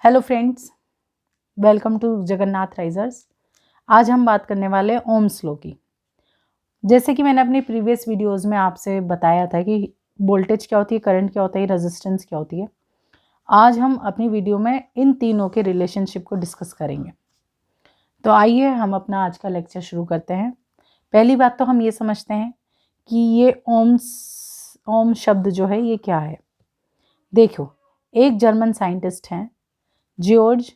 Hello friends, welcome to Jagannath risers. आज हम बात करने वाले हैं ओम्स लॉ की। जैसे कि मैंने अपनी प्रीवियस वीडियोस में आपसे बताया था कि वोल्टेज क्या होती है, करंट क्या होता है, रेजिस्टेंस क्या होती है। आज हम अपनी वीडियो में इन तीनों के रिलेशनशिप को डिस्कस करेंगे। तो आइए हम अपना आज का लेक्चर शुरू करते हैं। पहली बात तो हम ये समझते हैं कि ये ओम शब्द जो है ये क्या है। देखो, एक जर्मन साइंटिस्ट हैं जॉर्ज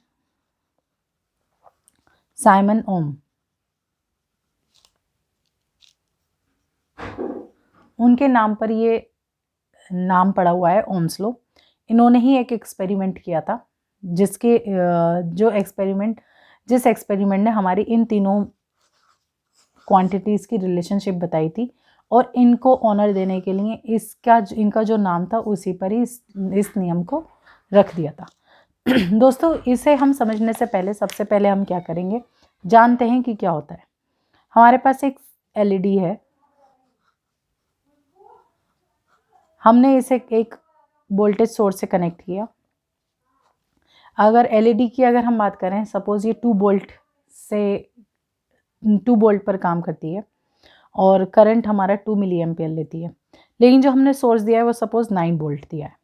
साइमन ओम। उनके नाम पर ये नाम पड़ा हुआ है ओम्स लॉ। इन्होंने ही एक एक्सपेरिमेंट किया था जिसके जिस एक्सपेरिमेंट ने हमारी इन तीनों क्वांटिटीज़ की रिलेशनशिप बताई थी और इनको ऑनर देने के लिए इनका जो नाम था उसी पर ही इस नियम को रख दिया था। दोस्तों, इसे हम समझने से पहले सबसे पहले हम क्या करेंगे, जानते हैं कि क्या होता है। हमारे पास एक एलईडी है, हमने इसे एक वोल्टेज सोर्स से कनेक्ट किया। अगर एलईडी की अगर हम बात करें, सपोज ये 2 वोल्ट पर काम करती है और करंट हमारा 2 मिली एम्पियर लेती है, लेकिन जो हमने सोर्स दिया है वो सपोज 9 वोल्ट दिया है।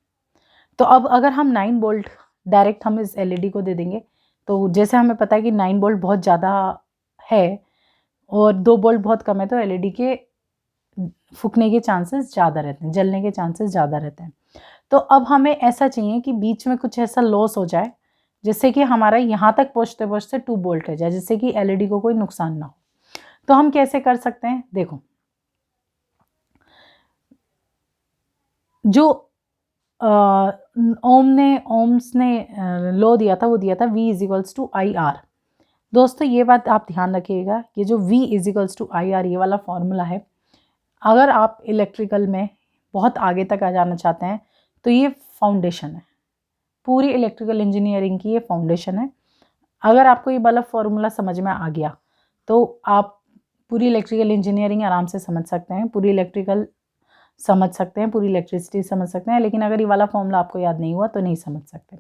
तो अब अगर हम 9 वोल्ट डायरेक्ट हम इस एलईडी को दे देंगे, तो जैसे हमें पता है कि 9 वोल्ट बहुत ज़्यादा है और 2 वोल्ट बहुत कम है, तो एलईडी के फूकने के चांसेस ज़्यादा रहते हैं, जलने के चांसेस ज़्यादा रहते हैं। तो अब हमें ऐसा चाहिए कि बीच में कुछ ऐसा लॉस हो जाए जिससे कि हमारा यहाँ तक पहुँचते पहुँचते 2 वोल्ट रह जाए, जिससे कि एलईडी को कोई नुकसान ना हो। तो हम कैसे कर सकते हैं, देखो, जो ओम्स ने लॉ दिया था वो दिया था V equals to I R. दोस्तों, ये बात आप ध्यान रखिएगा, ये जो V equals to I R ये वाला फॉर्मूला है, अगर आप इलेक्ट्रिकल में बहुत आगे तक आ जाना चाहते हैं तो ये फाउंडेशन है, पूरी इलेक्ट्रिकल इंजीनियरिंग की ये फाउंडेशन है। अगर आपको ये वाला फॉर्मूला समझ में आ गया तो आप पूरी इलेक्ट्रिकल इंजीनियरिंग आराम से समझ सकते हैं, पूरी इलेक्ट्रिकल समझ सकते हैं, पूरी इलेक्ट्रिसिटी समझ सकते हैं। लेकिन अगर ये वाला फॉर्मूला आपको याद नहीं हुआ तो नहीं समझ सकते।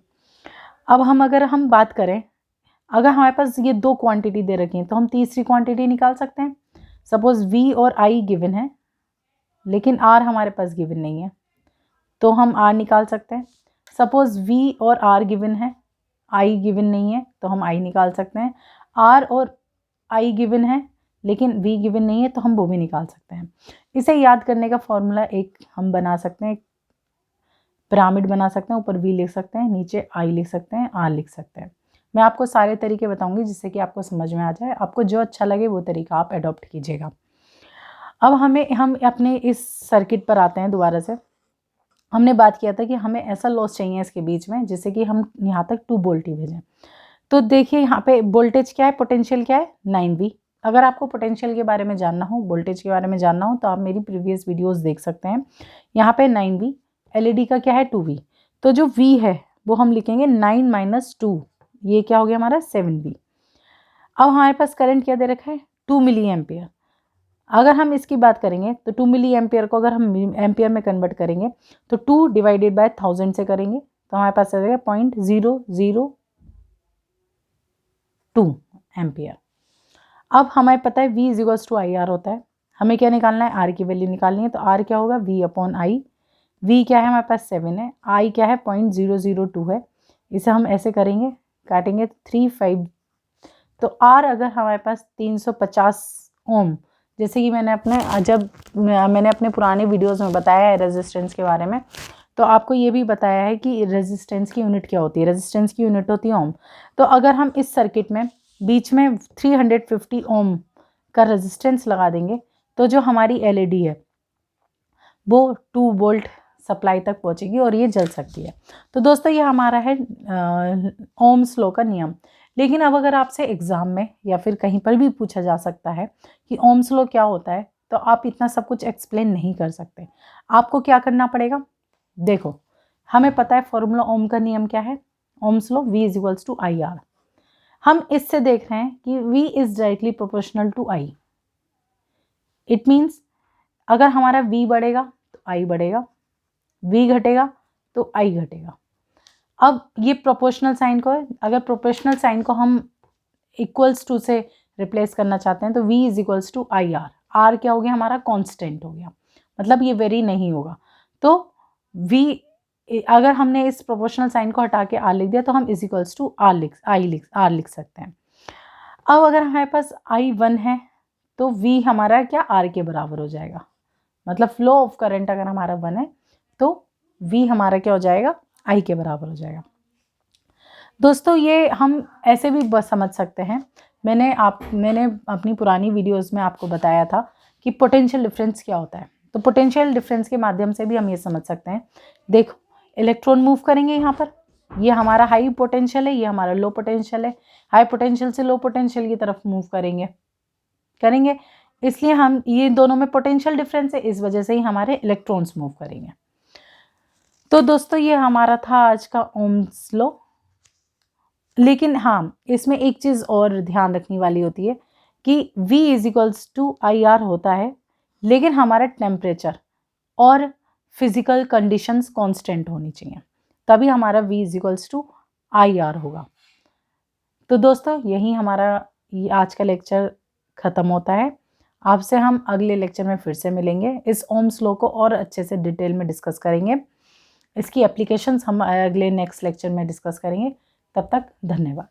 अब अगर हम बात करें, अगर हमारे पास ये 2 क्वांटिटी दे रखी हैं तो हम तीसरी क्वांटिटी निकाल सकते हैं। सपोज V और I गिवन है लेकिन R हमारे पास गिवन नहीं है, तो हम R निकाल सकते हैं। सपोज V और R गिवन है, I गिवन नहीं है, तो हम I निकाल सकते हैं। R और I गिवन है लेकिन V गिवन नहीं है, तो हम वो भी निकाल सकते हैं। इसे याद करने का फॉर्मूला एक हम बना सकते हैं, एक पिरामिड बना सकते हैं। ऊपर V लिख सकते हैं, नीचे I लिख सकते हैं, R लिख सकते हैं। मैं आपको सारे तरीके बताऊंगी जिससे कि आपको समझ में आ जाए। आपको जो अच्छा लगे वो तरीका आप अडॉप्ट कीजिएगा। अब हम अपने इस सर्किट पर आते हैं दोबारा से। हमने बात किया था कि हमें ऐसा लॉस चाहिए इसके बीच में जिससे कि हम यहाँ तक 2 वोल्ट ही भेजें। तो देखिए, यहाँ पे वोल्टेज क्या है, पोटेंशियल क्या है, 9V। अगर आपको पोटेंशियल के बारे में जानना हो, वोल्टेज के बारे में जानना हो, तो आप मेरी प्रीवियस वीडियोस देख सकते हैं। यहाँ पे 9V, एलईडी का क्या है 2V। तो जो V है वो हम लिखेंगे 9 - 2, ये क्या हो गया हमारा 7V। अब हमारे पास करंट क्या दे रखा है, 2 मिली एम्पियर। अगर हम इसकी बात करेंगे तो 2 मिली एम्पियर को अगर हम एम्पियर में कन्वर्ट करेंगे तो 2 डिवाइडेड बाय 1000 से करेंगे तो हमारे पास आ जाएगा 0.002 एम्पियर। अब हमें पता है V equals to I R होता है। हमें क्या निकालना है, R की वैल्यू निकालनी है। तो R क्या होगा, V अपॉन आई। V क्या है हमारे पास 7 है, I क्या है 0.002 है। इसे हम ऐसे करेंगे, काटेंगे 3 5। तो R अगर हमारे पास 350 ओम, जैसे कि मैंने अपने पुराने वीडियोस में बताया है रेजिस्टेंस के बारे में, तो आपको ये भी बताया है कि रेजिस्टेंस की यूनिट क्या होती है। रेजिस्टेंस की यूनिट होती है ओम। तो अगर हम इस सर्किट में बीच में 350 ओम का रेजिस्टेंस लगा देंगे तो जो हमारी एलईडी है वो 2 वोल्ट सप्लाई तक पहुंचेगी और ये जल सकती है। तो दोस्तों, ये हमारा है ओम्स लॉ का नियम। लेकिन अब अगर आपसे एग्जाम में या फिर कहीं पर भी पूछा जा सकता है कि ओम्स लॉ क्या होता है, तो आप इतना सब कुछ एक्सप्लेन नहीं कर सकते। आपको क्या करना पड़ेगा, देखो, हमें पता है फॉर्मूला ओम का नियम क्या है, Ohm's law V equals to I R. हम इससे देख रहे हैं कि V is directly proportional to I। It means अगर हमारा V बढ़ेगा तो I बढ़ेगा, V घटेगा तो I घटेगा। अब ये प्रोपोर्शनल साइन को, अगर प्रोपोर्शनल साइन को हम इक्वल्स टू से रिप्लेस करना चाहते हैं तो v is equals to I R. R क्या हो गया हमारा, कांस्टेंट हो गया, मतलब ये वेरी नहीं होगा। तो v, अगर हमने इस प्रोपोर्शनल साइन को हटा के आर लिख दिया तो हम इज इक्वल्स टू आर लिख सकते हैं। अब अगर हमारे पास I1 है तो v हमारा क्या आर के बराबर हो जाएगा, मतलब फ्लो ऑफ करंट अगर हमारा 1 है तो v हमारा क्या हो जाएगा, I के बराबर हो जाएगा। दोस्तों ये हम ऐसे भी बस समझ सकते हैं, मैंने अपनी पुरानी वीडियोस में आपको बताया था कि पोटेंशियल डिफरेंस क्या होता है। तो पोटेंशियल डिफरेंस के माध्यम से भी हम ये समझ सकते हैं। देखो इलेक्ट्रॉन मूव करेंगे यहाँ पर, ये हमारा हाई पोटेंशियल है, ये हमारा लो पोटेंशियल है, हाई पोटेंशियल से लो पोटेंशियल की तरफ मूव करेंगे, इसलिए हम ये दोनों में पोटेंशियल डिफरेंस है, इस वजह से ही हमारे इलेक्ट्रॉन्स मूव करेंगे। तो दोस्तों ये हमारा था आज का ओम्स लॉ। लेकिन हाँ, इसमें एक चीज़ और ध्यान रखने वाली होती है कि V is equals to I R होता है, लेकिन हमारा टेम्परेचर और फिजिकल कंडीशंस कांस्टेंट होनी चाहिए, तभी हमारा V is equals to I R होगा। तो दोस्तों यही हमारा ये आज का लेक्चर ख़त्म होता है। आपसे हम अगले लेक्चर में फिर से मिलेंगे, इस ओम्स लॉ को और अच्छे से डिटेल में डिस्कस करेंगे, इसकी एप्लीकेशंस हम अगले नेक्स्ट लेक्चर में डिस्कस करेंगे। तब तक धन्यवाद।